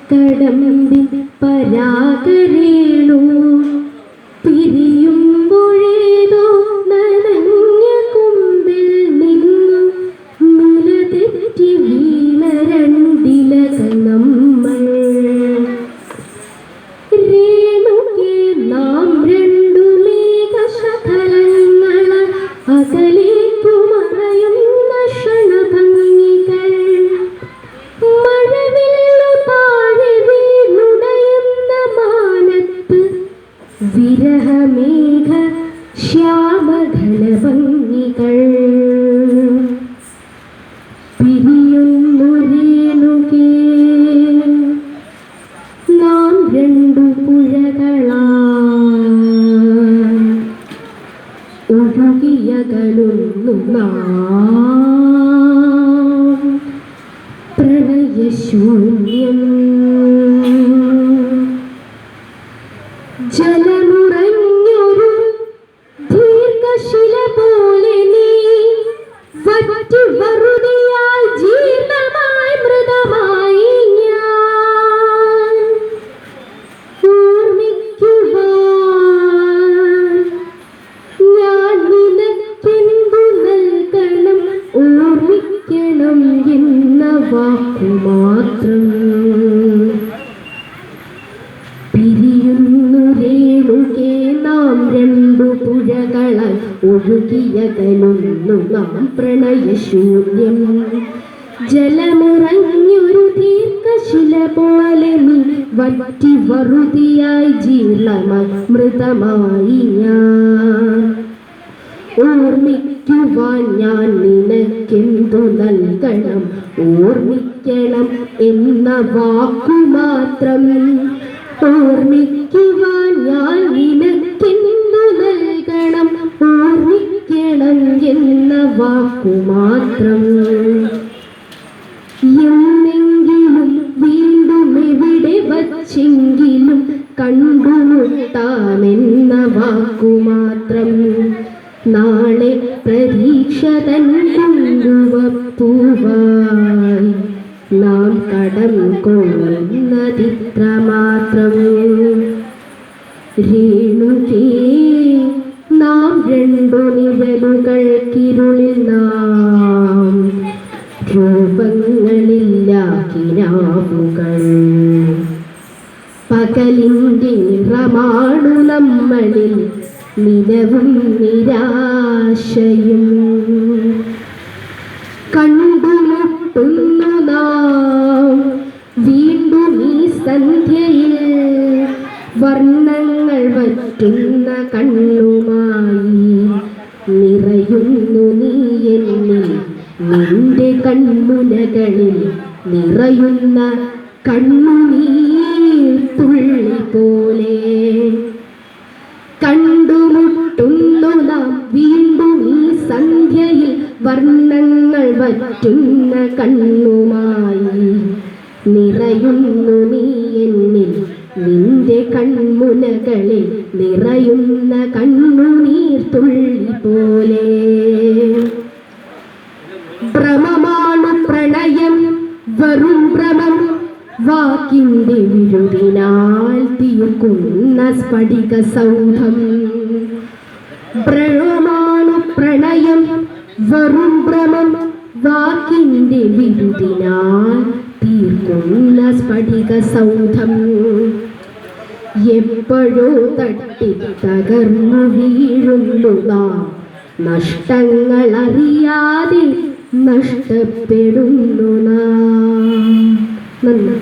കടമ്പിൻ പരാഗരേണു പിരിയുമ്പോഴേതോ നനഞ്ഞ കുമ്പിൽ നിന്നു നിലതെറ്റി വീണ രണ്ടിലക നമ്മൾ. രേണുകെ നാം രണ്ടു മേഘശകലങ്ങൾ അകലേക്കു മറയുന്ന ക്ഷണഭംഗികൾ. മഴവില്ലു താഴെ വീണുടയുന്ന മാനത്ത് വിരഹമേഘ ശ്യാമഘനഭംഗികൾ. പിരിയുന്നു രേണുകേ നാം രണ്ടു പുഴകളായി ഒഴുകിയകലുന്നു നാം പ്രണയശൂന്യം. ജലമുറഞ്ഞൊരു ദീർഘശില പോലെ നീ വറ്റി വറുതിയാൽ ജീർണമായി മൃതമായി ഞാൻ. ഓർമ്മിക്കുവാൻ ഞാൻ നിനക്കെന്തു നൽകണം, ഓർമ്മിക്കണം എന്ന വാക്കു മാത്രം. പിരിയുന്നു രേണുകേ നാം രണ്ടു പുഴകളായി ഒഴുകിയകലുന്നു നാം പ്രണയശൂന്യം. ജലമുറഞ്ഞൊരു ദീർഘശില പോലെ നീ വറ്റി വറുതിയായി ജീർണമായി മൃതമായി ഞാൻ. ഓർമ്മിക്കുവാൻ ഞാൻ നിനക്കെന്തു നൽകണം, ഓർമ്മിക്കണം എന്ന വാക്കു മാത്രം. ഓർമ്മിക്കുവാൻ ഞാൻ നിനക്കെന്തു നൽകണം, ഓർമ്മിക്കണം എന്ന വാക്കു മാത്രം. എന്നെങ്കിലും വീണ്ടും എവിടെ വച്ചെങ്കിലും കണ്ടുമുട്ടാമെന്ന വാക്കു മാത്രം. നാളെ പ്രതീക്ഷ തൻ കൊണ്ടുവപ്പൂവായി നാം കടം കൊള്ളുന്നതിത്ര മാത്രം. രേണുകേ നാം രണ്ടു നിഴലുകൾക്കിരുളിൽ നാം രൂപങ്ങളില്ല കിനാവുകൾ. പകലിൻ്റെ നിറമാണു നമ്മളിൽ നിലവും നിരാശയും. കണ്ടുമുട്ടുന്നു നാം വീണ്ടും ഈ സന്ധ്യയിൽ വർണ്ണങ്ങൾ വറ്റുന്ന കണ്ണുമായി. നിറയുന്നു നീ എന്നിൽ നിന്റെ കൺമുനകളിൽ നിറയുന്ന കണ്ണുനീർ തുള്ളി പോലെ. കണ്ടുമുട്ടുന്നു നാം വീണ്ടും ഈ സന്ധ്യയിൽ വർണ്ണങ്ങൾ വറ്റുന്ന കണ്ണുമായി. നിറയുന്നു നീ എന്നിൽ നിന്റെ കൺമുനകളിൽ നിറയുന്ന കണ്ണുനീർ തുള്ളി പോലെ. ഭ്രമമാണു പ്രണയം വെറും ഭ്രമം, വാക്കിൻ്റെ വിഴുതിനാൽ തീർക്കുന്ന സ്ഫടിക സൗധം. ഭ്രമമാണു പ്രണയം വെറും ഭ്രമം, വാക്കിൻ്റെ വിഴുതിനാൽ തീർക്കുന്ന സ്ഫടിക സൗധം. എപ്പോഴോ തട്ടി തകർന്നു വീഴുന്നു നാം, നഷ്ടങ്ങൾ അറിയാതെ നഷ്ടപ്പെടുന്നു നാം. നന്ദി.